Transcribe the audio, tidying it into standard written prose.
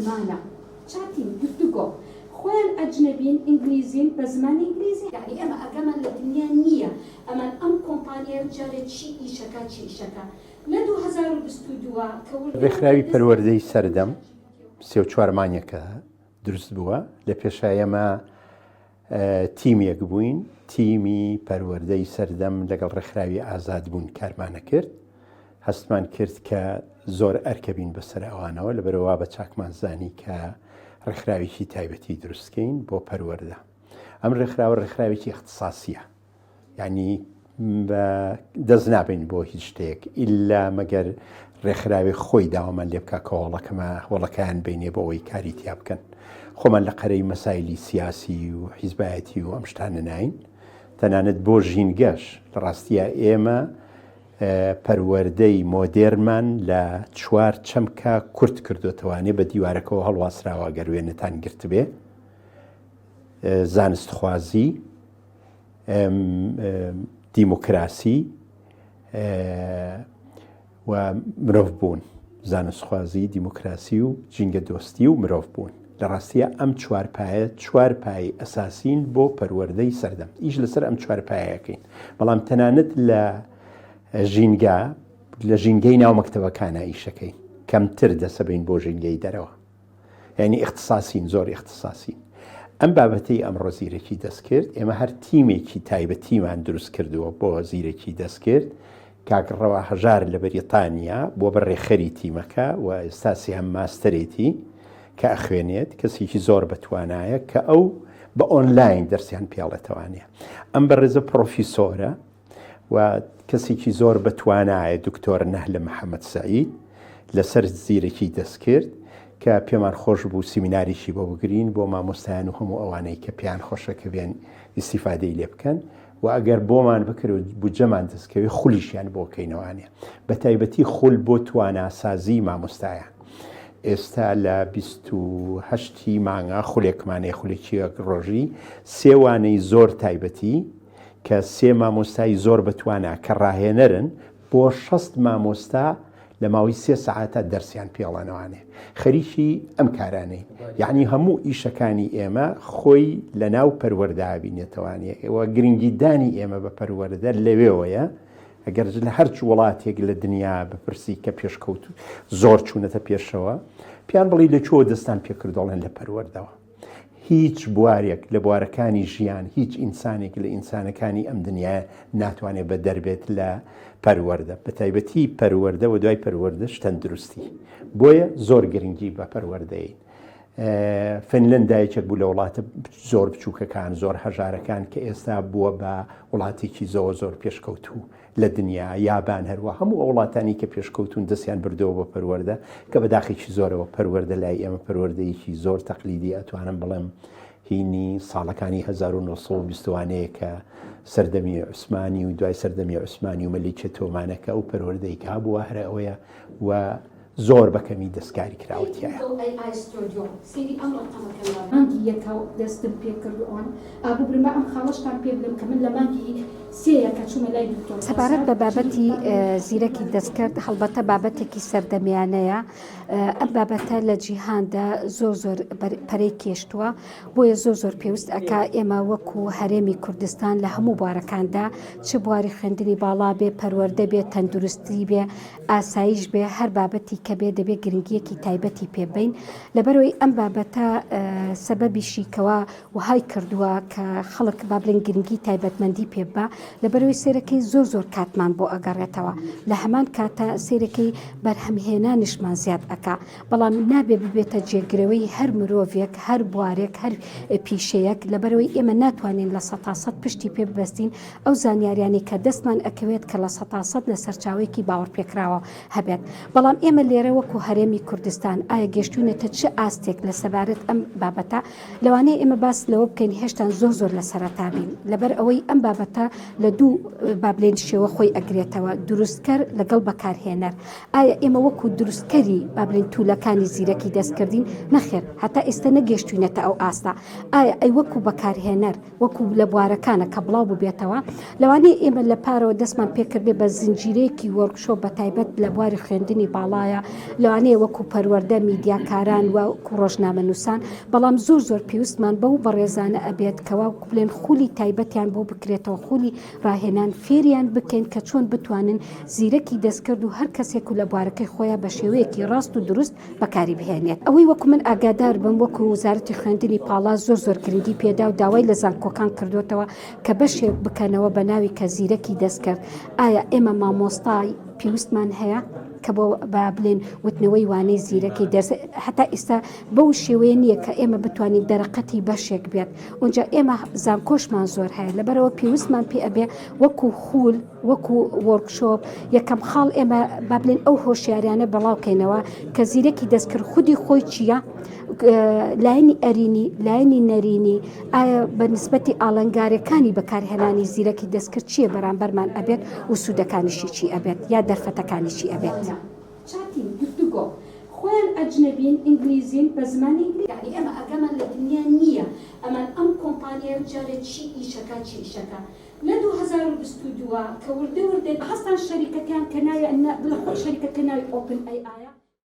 زمانە چاتین گفتوگۆ خۆیان ئەجنەبین ئینگلیزین بە زمانی ئینگلیزی یعنی ئێمە ئەگەمان لە دنیا نییە ئەمان ئەم کۆمپانیە جارێ چی ئیشەکە چی ئیشەکە لە 2022 ڕێکخراوی پەروەردەی سەردەم 34 مانگێکە دروست بووە لە پێشایەمە تیمێک بووین تیمی پەروەردەی سەردەم لەگەڵ ڕێکخراوی ئازاد بوون کارمانە کرد هەستمان کرد کە زۆر ئەرکەبین بەسەر ئەوانەوە لەبەرەوە بە چاکمان زانی کە ڕێکخراوێکی تایبەتی دروستکەین بۆ پەروەردە ئەم ڕێکخراوێکی اختصاسیە یعنی دەست نابین بۆ هیچ شتێک ئیلا مەگەر ڕێکخراوی خۆی داوامان لێ بکە کە هەوڵەکەیان بینێ بۆ ئەوەی کاری تیا بکەن خۆمان لە قەرەی مەسایلی سیاسی و حیزبایەتی و ئەم شتانە ناین تەنانەت بۆ ژینگەش لە ڕاستیە ئێمە پەروەردەی مۆدێرمان لە 4 چەمکە کورت کردوتەوانێ بە دیوارەکەەوە هەڵواسراوە گەر وێنەتان گرت بێ زانستخوازی دیموکراسی و مرۆڤ بوون زانستخوازی دیموکراسی و جینگە دۆستی و مرۆڤ بوون لە ڕاستیە ئەم 4 پای ئەساسین بۆ پەروەردەی سەردەم ئیش لەسەر ئەم 4 پایەکەین بەڵام تەنانەت لە ژینگەی ناو مەکتەبەکانە ئیشەکەین کەمتر دەسەبین بۆ ژینگەی دەرەوە یعنی اختصاسین زۆر اختصاسین ئەم بابەتەی ئەمڕۆ زیرەکی دەست کرد ئێمە هەر تیمێکی تایبەتیمان دروست کردووە بۆ زیرەکی دەست کرد کاکڕەوە هەژار لە بەریتانیا بۆ بەڕێخەری تیمەکە و ئێستاسی هەم ماستەرێتی کە ئەخوێنێت کەسێکی زۆر بەتوانایە کە ئەو بە ئۆنلاین دەرسیان پێڵەتەوانێ ئەم بەڕێزە پرۆفیسۆرە و کەسێکی زۆر بەتوانایە دکتۆر نەهلە محەممەد سەعید لەسەر زیرەکی دەست کرد کە پێمان خۆش بوو سیمیناریشی بۆ بگرین بۆ مامۆستایان و هەموو ئەوانەی کە پێیان خۆشەکە بێن ئیسیفادەی لێ بکەن و ئەگەر بۆمان بکرێت بجەمان دەستکەوێ خولیشیان بۆ کەینەوانێ بە تایبەتی خول بۆ تواناسازی مامۆستایە ئێستا لە 28 مانگە خولێکمانەیە خولێکی ڕۆژی سێوانەی زۆر تایبەتی کە 3 مامۆستای زۆر بتوانە کە ڕاهێنەرن بۆ 6 مامۆستا لە ماوەی 3 سەعاتە دەرسیان پێڵەنەوانێ خەریکی ئەم کارانەی یعنی هەموو ئیشەکانی ئێمە خۆی لە ناو پەروەردە بینێتەوانێ ئێوە گرنگی دانی ئێمە بە پەروەردە لەوێوەیە ئەگەر لە هەرچ وڵاتێک لە دنیا بپرسی کە پێشکەوت زۆر چوونەتە پێشەوە پیان بڵی لە چۆ دەستان پێکردوڵێن لە پەروەردەوە هیچ بوارێک لە بوارەکانی ژیان هیچ ئینسانێک لە ئینسانەکانی ئەم دنیا ناتوانێت بە دەربێت لە پەروەردە بە تایبەتی پەروەردە و دوای پەروەردەش تەندروستی بۆیە زۆر گرنگی بە پەروەردەین فنلەند دایکێک بوو لە وڵاتە زۆر بچووکەکان زۆر هەژارەکان کە ئێستا بووە بە وڵاتێکی زۆر پێشکەوتوو لە دنیا یابان هەروە هەموو وڵاتانی کە پێشکەوتون دەستیان بردەوە بە پەروەردە کە بەداخێکی زۆرەوە پەروەردە لای ئێمە پەروەردەیەکی زۆر تەقلیدی ئەتوانم بڵێم هینی ساڵەکانی 1920وانەیە کە سەردەمی عوسمانی و دوای سەردەمی عوسمانی و مەلیکە تۆمانەکە ئەو پەروەردەی کا بووە هەرە ئەوەیە و زۆر بەکەمی دەستکاری کراوەتیایە سری ئەم مانگی یەکە دەستم پێ کردوان ئابوو برمە ئەم خاڵشتان پێ بدەم کە من لە مانگی سێیەکە چوومە لای دکتۆر سەبارەت بە بابەتی زیرەکی دەستکرد هەڵبەتە بابەتێکی سەردەمیانەیە ئەم بابەتە لە جیهاندا زۆر پەرەی کێشتووە بۆیە زۆر پێویست ئەکا ئێمە وەکو هەرێمی کوردستان لە هەموو بوارەکاندا چ بواری خوێندنی باڵا بێ پەروەردە بێ تەندروستی بێ ئاسایش بێ هەر بابەتی کە بێ دەبێت گرنگیەکی تایبەتی پێبین لەبەرەوەی ئەم بابەتە سەبەبیشی کەوا وهای کردووە کە خەڵک با بڵێن گرنگی تایبەتمەندی پێبا لەبەرەوەی سێرەکەی زۆر کاتمان بۆ ئەگەڕێتەوە لە هەمان کاتە سێرەکەی بەرهەمهێنانیشمان زیاد ئەکا بەڵام نابێ ببێتە جێگرەوەی هەر مرۆڤێک هەر بوارێک هەر پیشەیەک لەبەرەوەی ئێمە ناتوانین لە 100% پشتی پێ ببەستین ئەو زانیاریانی کە دەستمان ئەکەوێت کە لە 100% لە سەرچاوێکی باوەڕپێکراوە هەبێت بەڵام ئێمە لێرە وەکو هەرێمی کوردستان ئایا گەشتوونێتە چه ئاستێک لە سەبارەت ئەم بابەتە لەوانەیە ئێمە باس لەوە بکەین هێشتا زۆر لە سەرەتا بین لەبەر ئەوەی ئەم بابەتە لە دوو بابلێن شێوە خۆی ئەگرێتەوە دروستکەر لەگەڵ بەکارهێنەر ئایا ئێمە وەکو دروستکەری بابلێن توولەکانی زیرەکی دەستکردین نەخێر هەتا ئێستا نەگەشتوینەتە ئەو ئاستا ئایا ئەی وەکو بەکارهێنەر وەکو لە بوارەکانە کە بڵاو ببێتەوە لەوانەیە ئێمە لە پارەوە دەستمان پێکردێ بە زنجیرەیەکی وەرکشۆ بە تایبەت لە بواری خوێندنی باڵایە لەوانەیە وەکو پەروەردە میدیاکاران وەکو ڕۆژنامەنووسان بەڵام زۆر پێویستمان بەو بەڕێزانە ئەبێت کەوا بڵێن خولی تایبەتیان بۆ بکرێتەوە خولی ڕاهێنان فێریان بکەین کە چۆن بتوانن زیرەکی دەستکرد و هەر کەسێک و لە بوارەکەی خۆیان بە شێوەیەکی ڕاست و دروست بەکاری بهێنێت ئەوەی وەکو من ئاگادار بم وەکو وزارەتی خوێندنی پاڵا زۆر گرنگی پێدا و داوای لە زانکۆکان کردوتەوە کە بەشێک بکەنەوە بە ناوی کە زیرەکی دەستکرد ئایا ئێمە مامۆستای پێویستمان هەیە کە بۆ با بڵێن وتنەوەی وانەی زیرەکی دەرس حتا ئێستا بەو شێوەیە نییە کە ئێمە بتوانین دەرەقەتی بەشێک بێت اونجا ئێمە زانکۆشمان زۆر هەیە لەبەرەوە پێویستمان پێ ئەبێ وەکو خول وەکو وەرکشۆپ یەکەم خاڵ ئێمە با بڵێن ئەو هۆشیاریانە بەڵاوکەینەوە کە زیرەکی دەستکرد خودی خۆی چییە لایەنی ئەرینی لایەنی نەرینی ئایا بە نسبەتی ئاڵنگارەکانی بەکارهێنانی زیرەکی دەستکرد چییە بەرامبەرمان ئەبێت و سوودەکانیشی چی ئەبێت یا دەرفەتەکانیشی ئەبێت چاتین گفتوگۆ خۆیان ئەجنەبین ئینگلیزین بە زمانی یعنی ئەمە ئەگەمان لە دنیا نییە ئەمان ئەم کۆمپانیای جارە چی ئیشەکە چی ئیشەکە لە 2022 کە وردە هەستان شەریکەکان کە ناوی شەریکەکە ناوی ئۆپن ئەی ئایا